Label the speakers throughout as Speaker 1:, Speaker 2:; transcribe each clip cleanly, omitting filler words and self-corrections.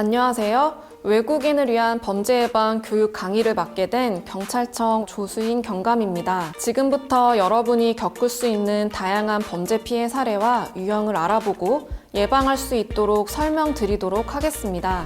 Speaker 1: 안녕하세요. 외국인을 위한 범죄 예방 교육 강의를 맡게 된 경찰청 조수인 경감입니다. 지금부터 여러분이 겪을 수 있는 다양한 범죄 피해 사례와 유형을 알아보고 예방할 수 있도록 설명드리도록 하겠습니다.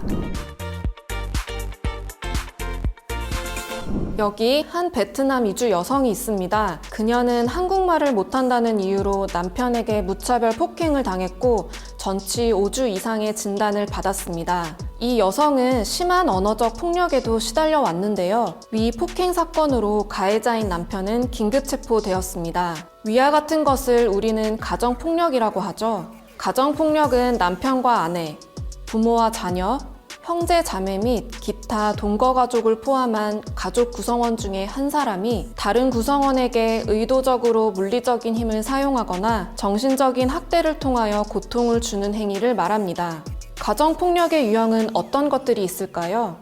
Speaker 1: 여기 한 베트남 이주 여성이 있습니다. 그녀는 한국말을 못한다는 이유로 남편에게 무차별 폭행을 당했고 전치 5주 이상의 진단을 받았습니다. 이 여성은 심한 언어적 폭력에도 시달려 왔는데요. 위 폭행 사건으로 가해자인 남편은 긴급 체포되었습니다. 위와 같은 것을 우리는 가정폭력이라고 하죠. 가정폭력은 남편과 아내, 부모와 자녀, 형제, 자매 및 기타 동거 가족을 포함한 가족 구성원 중에 한 사람이 다른 구성원에게 의도적으로 물리적인 힘을 사용하거나 정신적인 학대를 통하여 고통을 주는 행위를 말합니다. 가정폭력의 유형은 어떤 것들이 있을까요?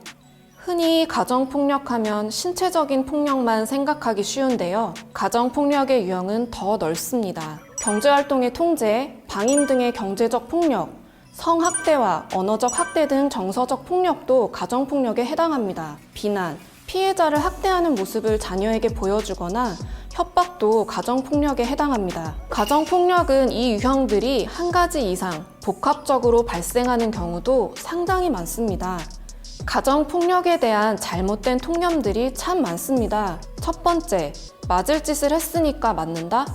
Speaker 1: 흔히 가정폭력하면 신체적인 폭력만 생각하기 쉬운데요. 가정폭력의 유형은 더 넓습니다. 경제활동의 통제, 방임 등의 경제적 폭력, 성학대와 언어적 학대 등 정서적 폭력도 가정폭력에 해당합니다. 비난, 피해자를 학대하는 모습을 자녀에게 보여주거나 협박도 가정폭력에 해당합니다. 가정폭력은 이 유형들이 한 가지 이상 복합적으로 발생하는 경우도 상당히 많습니다. 가정폭력에 대한 잘못된 통념들이 참 많습니다. 첫 번째, 맞을 짓을 했으니까 맞는다?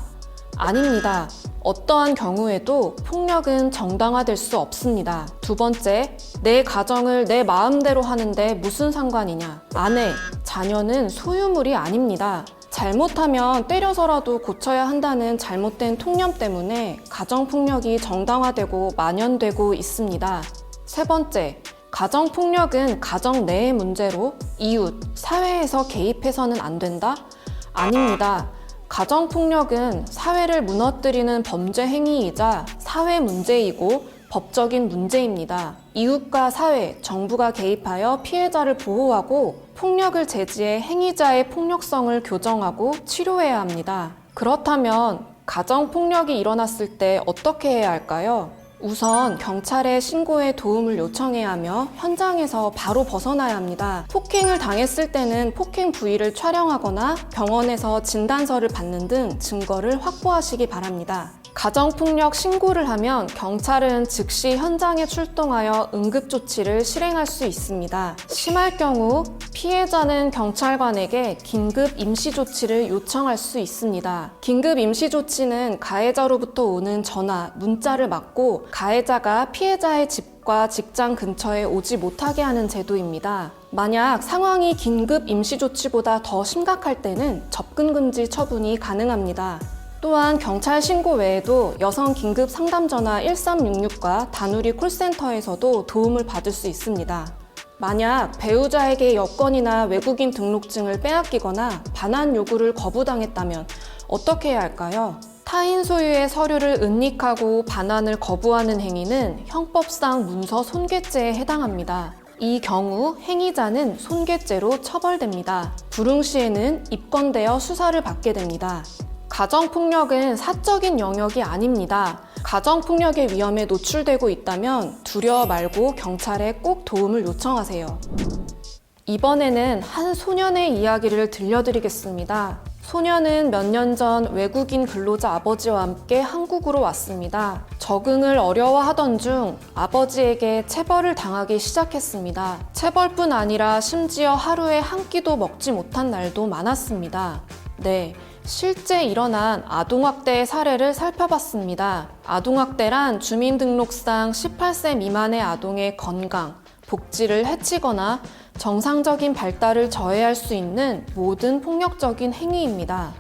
Speaker 1: 아닙니다. 어떠한 경우에도 폭력은 정당화될 수 없습니다. 두 번째, 내 가정을 내 마음대로 하는데 무슨 상관이냐? 아내, 자녀는 소유물이 아닙니다. 잘못하면 때려서라도 고쳐야 한다는 잘못된 통념 때문에 가정폭력이 정당화되고 만연되고 있습니다. 세 번째, 가정폭력은 가정 내의 문제로 이웃, 사회에서 개입해서는 안 된다? 아닙니다. 가정폭력은 사회를 무너뜨리는 범죄 행위이자 사회 문제이고 법적인 문제입니다. 이웃과 사회, 정부가 개입하여 피해자를 보호하고 폭력을 제지해 행위자의 폭력성을 교정하고 치료해야 합니다. 그렇다면 가정폭력이 일어났을 때 어떻게 해야 할까요? 우선 경찰에 신고해 도움을 요청해야 하며 현장에서 바로 벗어나야 합니다. 폭행을 당했을 때는 폭행 부위를 촬영하거나 병원에서 진단서를 받는 등 증거를 확보하시기 바랍니다. 가정폭력 신고를 하면 경찰은 즉시 현장에 출동하여 응급조치를 실행할 수 있습니다. 심할 경우 피해자는 경찰관에게 긴급 임시조치를 요청할 수 있습니다. 긴급 임시조치는 가해자로부터 오는 전화, 문자를 막고 가해자가 피해자의 집과 직장 근처에 오지 못하게 하는 제도입니다. 만약 상황이 긴급 임시조치보다 더 심각할 때는 접근금지 처분이 가능합니다. 또한 경찰 신고 외에도 여성 긴급 상담 전화 1366과 다누리 콜센터에서도 도움을 받을 수 있습니다. 만약 배우자에게 여권이나 외국인 등록증을 빼앗기거나 반환 요구를 거부당했다면 어떻게 해야 할까요? 타인 소유의 서류를 은닉하고 반환을 거부하는 행위는 형법상 문서 손괴죄에 해당합니다. 이 경우 행위자는 손괴죄로 처벌됩니다. 불응 시에는 입건되어 수사를 받게 됩니다. 가정폭력은 사적인 영역이 아닙니다. 가정폭력의 위험에 노출되고 있다면 두려워 말고 경찰에 꼭 도움을 요청하세요. 이번에는 한 소년의 이야기를 들려드리겠습니다. 소년은 몇 년 전 외국인 근로자 아버지와 함께 한국으로 왔습니다. 적응을 어려워하던 중 아버지에게 체벌을 당하기 시작했습니다. 체벌뿐 아니라 심지어 하루에 한 끼도 먹지 못한 날도 많았습니다. 네. 실제 일어난 아동학대의 사례를 살펴봤습니다. 아동학대란 주민등록상 18세 미만의 아동의 건강, 복지를 해치거나 정상적인 발달을 저해할 수 있는 모든 폭력적인 행위입니다.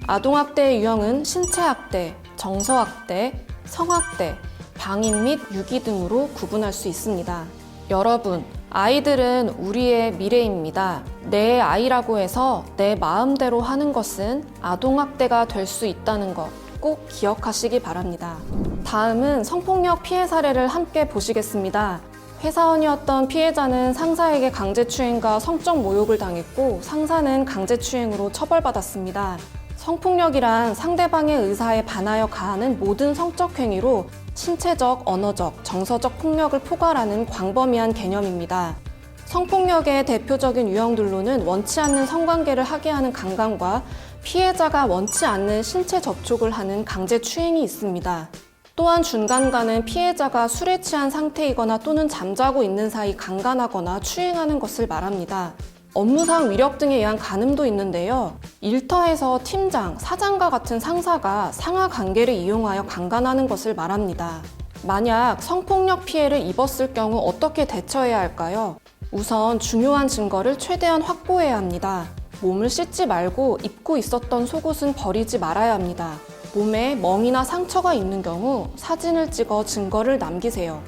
Speaker 1: 아동학대의 유형은 신체학대, 정서학대, 성학대, 방임 및 유기 등으로 구분할 수 있습니다. 여러분, 아이들은 우리의 미래입니다. 내 아이라고 해서 내 마음대로 하는 것은 아동학대가 될 수 있다는 것 꼭 기억하시기 바랍니다. 다음은 성폭력 피해 사례를 함께 보시겠습니다. 회사원이었던 피해자는 상사에게 강제추행과 성적 모욕을 당했고 상사는 강제추행으로 처벌받았습니다. 성폭력이란 상대방의 의사에 반하여 가하는 모든 성적 행위로 신체적, 언어적, 정서적 폭력을 포괄하는 광범위한 개념입니다. 성폭력의 대표적인 유형들로는 원치 않는 성관계를 하게 하는 강간과 피해자가 원치 않는 신체 접촉을 하는 강제 추행이 있습니다. 또한 준강간은 피해자가 술에 취한 상태이거나 또는 잠자고 있는 사이 강간하거나 추행하는 것을 말합니다. 업무상 위력 등에 의한 간음도 있는데요. 일터에서 팀장, 사장과 같은 상사가 상하 관계를 이용하여 강간하는 것을 말합니다. 만약 성폭력 피해를 입었을 경우 어떻게 대처해야 할까요? 우선 중요한 증거를 최대한 확보해야 합니다. 몸을 씻지 말고 입고 있었던 속옷은 버리지 말아야 합니다. 몸에 멍이나 상처가 있는 경우 사진을 찍어 증거를 남기세요.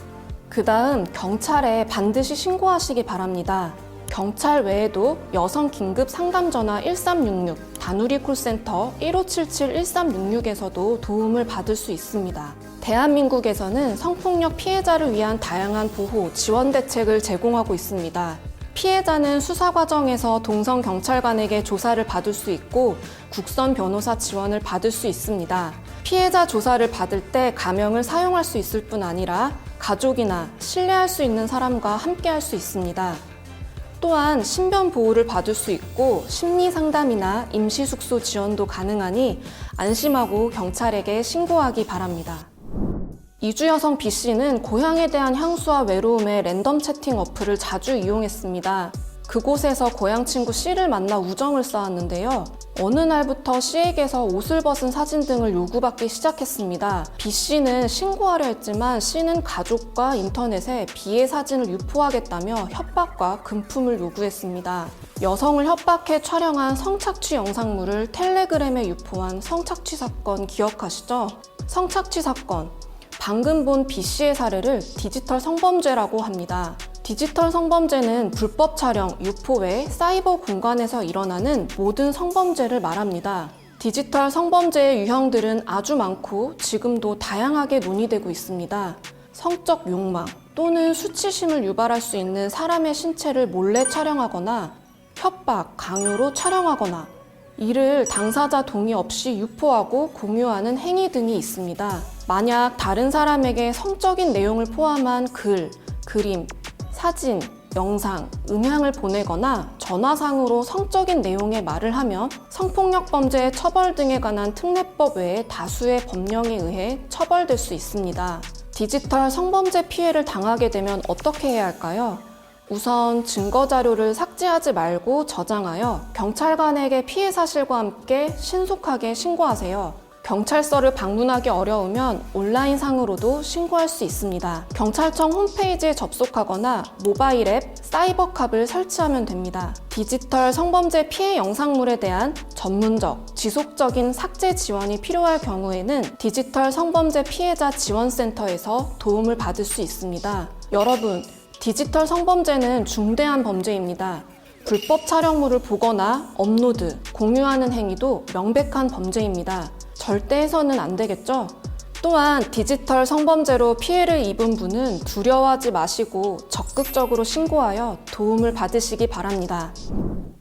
Speaker 1: 그 다음 경찰에 반드시 신고하시기 바랍니다. 경찰 외에도 여성 긴급 상담 전화 1366, 다누리 콜센터 1577-1366에서도 도움을 받을 수 있습니다. 대한민국에서는 성폭력 피해자를 위한 다양한 보호, 지원 대책을 제공하고 있습니다. 피해자는 수사 과정에서 동성 경찰관에게 조사를 받을 수 있고 국선 변호사 지원을 받을 수 있습니다. 피해자 조사를 받을 때 가명을 사용할 수 있을 뿐 아니라 가족이나 신뢰할 수 있는 사람과 함께 할 수 있습니다. 또한 신변 보호를 받을 수 있고 심리 상담이나 임시 숙소 지원도 가능하니 안심하고 경찰에게 신고하기 바랍니다. 이주 여성 B씨는 고향에 대한 향수와 외로움에 랜덤 채팅 어플을 자주 이용했습니다. 그곳에서 고향 친구 C를 만나 우정을 쌓았는데요. 어느 날부터 C에게서 옷을 벗은 사진 등을 요구받기 시작했습니다. B씨는 신고하려 했지만 C는 가족과 인터넷에 B의 사진을 유포하겠다며 협박과 금품을 요구했습니다. 여성을 협박해 촬영한 성착취 영상물을 텔레그램에 유포한 성착취 사건 기억하시죠? 성착취 사건. 방금 본 B씨의 사례를 디지털 성범죄라고 합니다. 디지털 성범죄는 불법 촬영, 유포 외 사이버 공간에서 일어나는 모든 성범죄를 말합니다. 디지털 성범죄의 유형들은 아주 많고 지금도 다양하게 논의되고 있습니다. 성적 욕망 또는 수치심을 유발할 수 있는 사람의 신체를 몰래 촬영하거나 협박, 강요로 촬영하거나 이를 당사자 동의 없이 유포하고 공유하는 행위 등이 있습니다. 만약 다른 사람에게 성적인 내용을 포함한 글, 그림, 사진, 영상, 음향을 보내거나 전화상으로 성적인 내용의 말을 하면 성폭력 범죄 처벌 등에 관한 특례법 외에 다수의 법령에 의해 처벌될 수 있습니다. 디지털 성범죄 피해를 당하게 되면 어떻게 해야 할까요? 우선 증거 자료를 삭제하지 말고 저장하여 경찰관에게 피해 사실과 함께 신속하게 신고하세요. 경찰서를 방문하기 어려우면 온라인상으로도 신고할 수 있습니다. 경찰청 홈페이지에 접속하거나 모바일 앱 사이버캅을 설치하면 됩니다. 디지털 성범죄 피해 영상물에 대한 전문적, 지속적인 삭제 지원이 필요할 경우에는 디지털 성범죄 피해자 지원센터에서 도움을 받을 수 있습니다. 여러분, 디지털 성범죄는 중대한 범죄입니다. 불법 촬영물을 보거나 업로드, 공유하는 행위도 명백한 범죄입니다. 절대 해서는 안 되겠죠? 또한 디지털 성범죄로 피해를 입은 분은 두려워하지 마시고 적극적으로 신고하여 도움을 받으시기 바랍니다.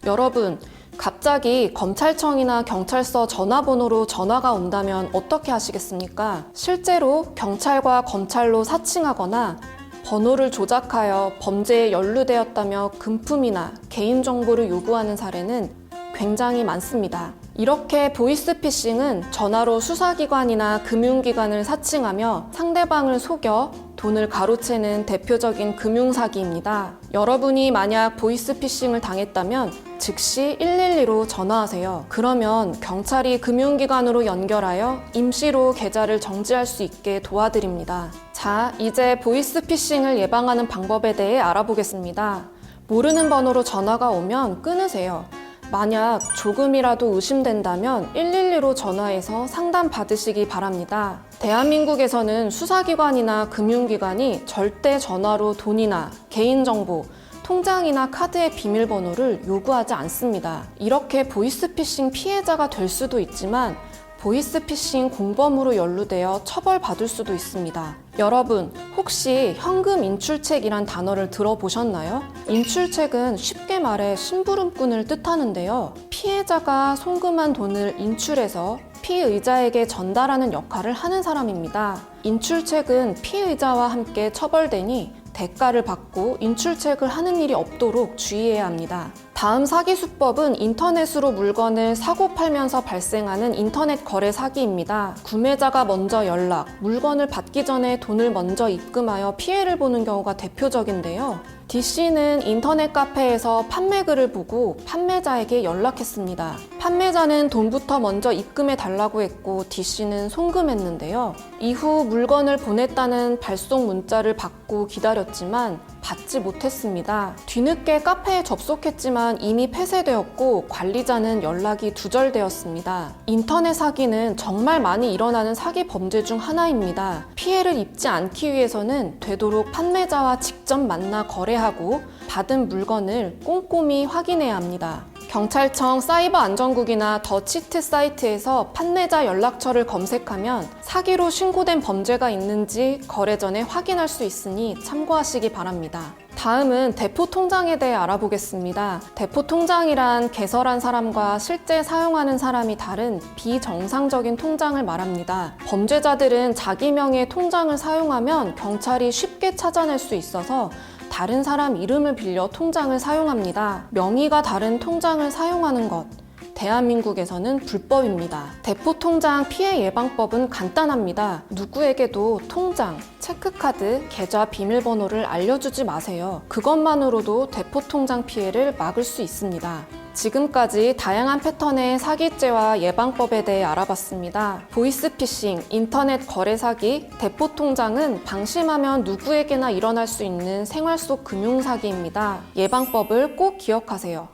Speaker 1: 여러분, 갑자기 검찰청이나 경찰서 전화번호로 전화가 온다면 어떻게 하시겠습니까? 실제로 경찰과 검찰로 사칭하거나 번호를 조작하여 범죄에 연루되었다며 금품이나 개인정보를 요구하는 사례는 굉장히 많습니다. 이렇게 보이스피싱은 전화로 수사기관이나 금융기관을 사칭하며 상대방을 속여 돈을 가로채는 대표적인 금융사기입니다. 여러분이 만약 보이스피싱을 당했다면 즉시 112로 전화하세요. 그러면 경찰이 금융기관으로 연결하여 임시로 계좌를 정지할 수 있게 도와드립니다. 자, 이제 보이스피싱을 예방하는 방법에 대해 알아보겠습니다. 모르는 번호로 전화가 오면 끊으세요. 만약 조금이라도 의심된다면 112로 전화해서 상담 받으시기 바랍니다. 대한민국에서는 수사기관이나 금융기관이 절대 전화로 돈이나 개인정보, 통장이나 카드의 비밀번호를 요구하지 않습니다. 이렇게 보이스피싱 피해자가 될 수도 있지만 보이스피싱 공범으로 연루되어 처벌받을 수도 있습니다. 여러분, 혹시 현금 인출책이란 단어를 들어보셨나요? 인출책은 쉽게 말해 심부름꾼을 뜻하는데요. 피해자가 송금한 돈을 인출해서 피의자에게 전달하는 역할을 하는 사람입니다. 인출책은 피의자와 함께 처벌되니 대가를 받고 인출책을 하는 일이 없도록 주의해야 합니다. 다음 사기 수법은 인터넷으로 물건을 사고 팔면서 발생하는 인터넷 거래 사기입니다. 구매자가 먼저 연락, 물건을 받기 전에 돈을 먼저 입금하여 피해를 보는 경우가 대표적인데요. D씨는 인터넷 카페에서 판매글을 보고 판매자에게 연락했습니다. 판매자는 돈부터 먼저 입금해 달라고 했고 D씨는 송금했는데요. 이후 물건을 보냈다는 발송 문자를 받고 기다렸지만 받지 못했습니다. 뒤늦게 카페에 접속했지만 이미 폐쇄되었고 관리자는 연락이 두절되었습니다. 인터넷 사기는 정말 많이 일어나는 사기 범죄 중 하나입니다. 피해를 입지 않기 위해서는 되도록 판매자와 직접 만나 거래하고 받은 물건을 꼼꼼히 확인해야 합니다. 경찰청 사이버 안전국이나 더 치트 사이트에서 판매자 연락처를 검색하면 사기로 신고된 범죄가 있는지 거래 전에 확인할 수 있으니 참고하시기 바랍니다. 다음은 대포 통장에 대해 알아보겠습니다. 대포 통장이란 개설한 사람과 실제 사용하는 사람이 다른 비정상적인 통장을 말합니다. 범죄자들은 자기 명의의 통장을 사용하면 경찰이 쉽게 찾아낼 수 있어서 다른 사람 이름을 빌려 통장을 사용합니다. 명의가 다른 통장을 사용하는 것, 대한민국에서는 불법입니다. 대포 통장 피해 예방법은 간단합니다. 누구에게도 통장, 체크카드, 계좌 비밀번호를 알려주지 마세요. 그것만으로도 대포 통장 피해를 막을 수 있습니다. 지금까지 다양한 패턴의 사기죄와 예방법에 대해 알아봤습니다. 보이스피싱, 인터넷 거래 사기, 대포 통장은 방심하면 누구에게나 일어날 수 있는 생활 속 금융사기입니다. 예방법을 꼭 기억하세요.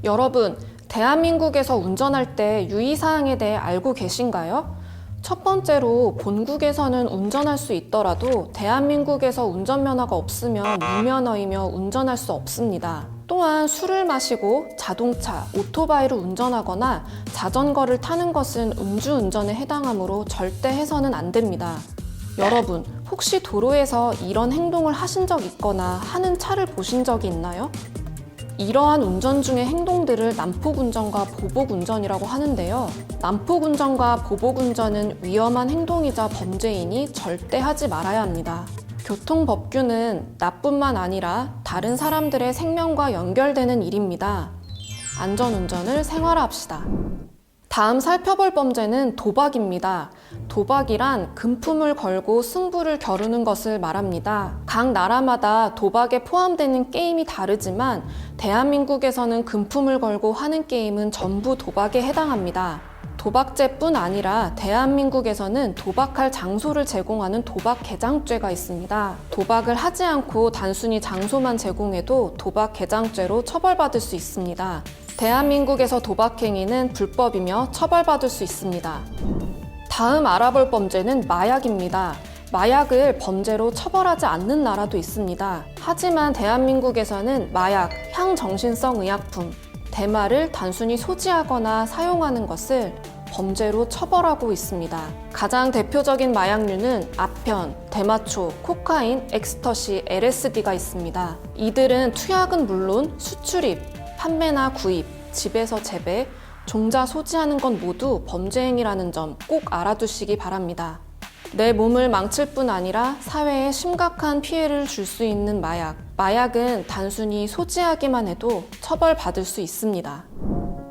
Speaker 1: 여러분, 대한민국에서 운전할 때 유의사항에 대해 알고 계신가요? 첫 번째로 본국에서는 운전할 수 있더라도 대한민국에서 운전면허가 없으면 무면허이며 운전할 수 없습니다. 또한 술을 마시고 자동차, 오토바이를 운전하거나 자전거를 타는 것은 음주운전에 해당하므로 절대 해서는 안 됩니다. 여러분, 혹시 도로에서 이런 행동을 하신 적 있거나 하는 차를 보신 적이 있나요? 이러한 운전 중의 행동들을 난폭운전과 보복운전이라고 하는데요. 난폭운전과 보복운전은 위험한 행동이자 범죄이니 절대 하지 말아야 합니다. 교통법규는 나뿐만 아니라 다른 사람들의 생명과 연결되는 일입니다. 안전운전을 생활화합시다. 다음 살펴볼 범죄는 도박입니다. 도박이란 금품을 걸고 승부를 겨루는 것을 말합니다. 각 나라마다 도박에 포함되는 게임이 다르지만 대한민국에서는 금품을 걸고 하는 게임은 전부 도박에 해당합니다. 도박죄뿐 아니라 대한민국에서는 도박할 장소를 제공하는 도박 개장죄가 있습니다. 도박을 하지 않고 단순히 장소만 제공해도 도박 개장죄로 처벌받을 수 있습니다. 대한민국에서 도박 행위는 불법이며 처벌받을 수 있습니다. 다음 알아볼 범죄는 마약입니다. 마약을 범죄로 처벌하지 않는 나라도 있습니다. 하지만 대한민국에서는 마약, 향정신성 의약품, 대마를 단순히 소지하거나 사용하는 것을 범죄로 처벌하고 있습니다. 가장 대표적인 마약류는 아편, 대마초, 코카인, 엑스터시, LSD가 있습니다. 이들은 투약은 물론 수출입, 판매나 구입, 집에서 재배, 종자 소지하는 건 모두 범죄 행위라는 점 꼭 알아두시기 바랍니다. 내 몸을 망칠 뿐 아니라 사회에 심각한 피해를 줄 수 있는 마약. 마약은 단순히 소지하기만 해도 처벌받을 수 있습니다.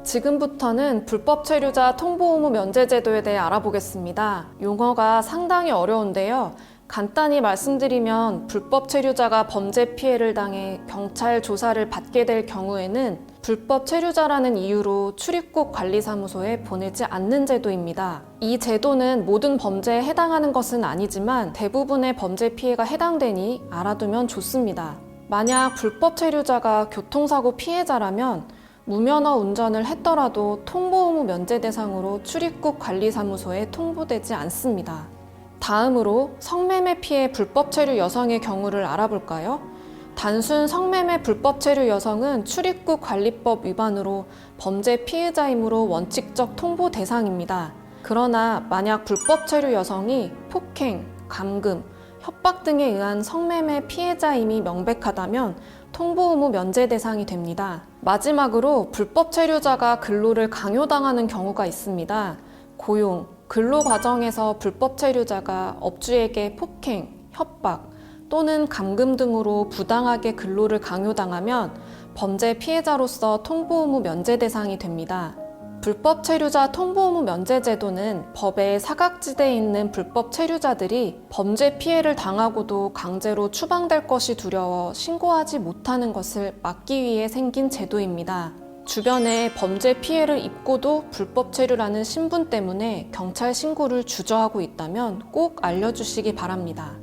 Speaker 1: 지금부터는 불법 체류자 통보 의무 면제 제도에 대해 알아보겠습니다. 용어가 상당히 어려운데요. 간단히 말씀드리면 불법 체류자가 범죄 피해를 당해 경찰 조사를 받게 될 경우에는 불법 체류자라는 이유로 출입국 관리사무소에 보내지 않는 제도입니다. 이 제도는 모든 범죄에 해당하는 것은 아니지만 대부분의 범죄 피해가 해당되니 알아두면 좋습니다. 만약 불법 체류자가 교통사고 피해자라면 무면허 운전을 했더라도 통보 의무 면제 대상으로 출입국 관리사무소에 통보되지 않습니다. 다음으로 성매매 피해 불법 체류 여성의 경우를 알아볼까요? 단순 성매매 불법 체류 여성은 출입국 관리법 위반으로 범죄 피해자이므로 원칙적 통보 대상입니다. 그러나 만약 불법 체류 여성이 폭행, 감금, 협박 등에 의한 성매매 피해자임이 명백하다면 통보 의무 면제 대상이 됩니다. 마지막으로 불법 체류자가 근로를 강요당하는 경우가 있습니다. 고용, 근로 과정에서 불법 체류자가 업주에게 폭행, 협박 또는 감금 등으로 부당하게 근로를 강요당하면 범죄 피해자로서 통보 의무 면제 대상이 됩니다. 불법 체류자 통보 의무 면제 제도는 법의 사각지대에 있는 불법 체류자들이 범죄 피해를 당하고도 강제로 추방될 것이 두려워 신고하지 못하는 것을 막기 위해 생긴 제도입니다. 주변에 범죄 피해를 입고도 불법 체류라는 신분 때문에 경찰 신고를 주저하고 있다면 꼭 알려주시기 바랍니다.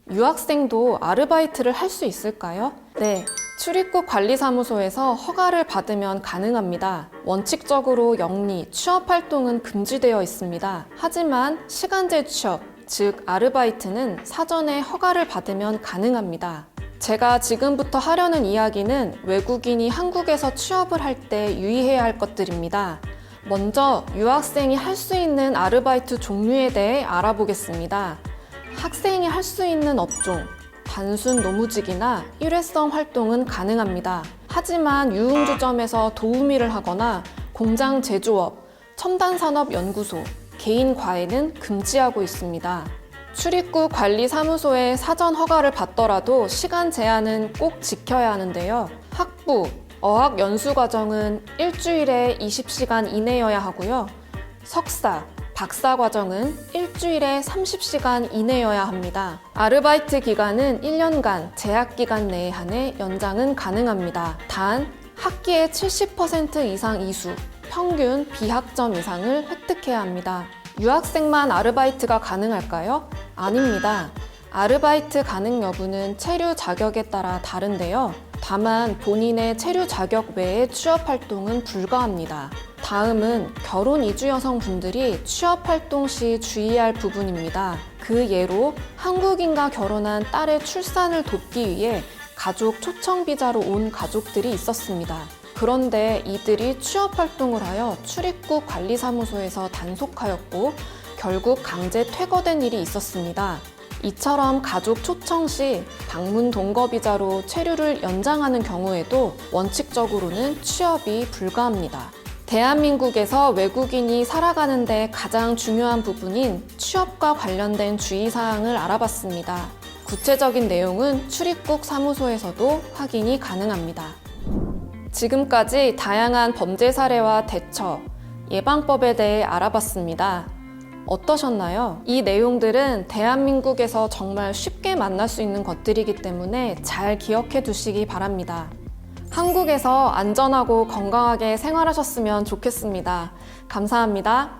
Speaker 1: 유학생도 아르바이트를 할 수 있을까요? 네, 출입국 관리사무소에서 허가를 받으면 가능합니다. 원칙적으로 영리, 취업 활동은 금지되어 있습니다. 하지만 시간제 취업, 즉 아르바이트는 사전에 허가를 받으면 가능합니다. 제가 지금부터 하려는 이야기는 외국인이 한국에서 취업을 할 때 유의해야 할 것들입니다. 먼저 유학생이 할 수 있는 아르바이트 종류에 대해 알아보겠습니다. 학생이 할 수 있는 업종, 단순 노무직이나 일회성 활동은 가능합니다. 하지만 유흥주점에서 도우미를 하거나 공장 제조업, 첨단산업연구소, 개인 과외는 금지하고 있습니다. 출입국 관리사무소에 사전 허가를 받더라도 시간 제한은 꼭 지켜야 하는데요. 학부, 어학 연수 과정은 일주일에 20시간 이내여야 하고요. 석사, 박사 과정은 일주일에 30시간 이내여야 합니다. 아르바이트 기간은 1년간 제약 기간 내에 한해 연장은 가능합니다. 단 학기에 70% 이상 이수, 평균 B학점 이상을 획득해야 합니다. 유학생만 아르바이트가 가능할까요? 아닙니다. 아르바이트 가능 여부는 체류 자격에 따라 다른데요. 다만 본인의 체류 자격 외에 취업 활동은 불가합니다. 다음은 결혼 이주 여성분들이 취업 활동 시 주의해야 할 부분입니다. 그 예로 한국인과 결혼한 딸의 출산을 돕기 위해 가족 초청 비자로 온 가족들이 있었습니다. 그런데 이들이 취업 활동을 하여 출입국 관리사무소에서 단속하였고 결국 강제 퇴거된 일이 있었습니다. 이처럼 가족 초청 시 방문 동거 비자로 체류를 연장하는 경우에도 원칙적으로는 취업이 불가합니다. 대한민국에서 외국인이 살아가는 데 가장 중요한 부분인 취업과 관련된 주의사항을 알아봤습니다. 구체적인 내용은 출입국 사무소에서도 확인이 가능합니다. 지금까지 다양한 범죄 사례와 대처, 예방법에 대해 알아봤습니다. 어떠셨나요? 이 내용들은 대한민국에서 정말 쉽게 만날 수 있는 것들이기 때문에 잘 기억해 두시기 바랍니다. 한국에서 안전하고 건강하게 생활하셨으면 좋겠습니다. 감사합니다.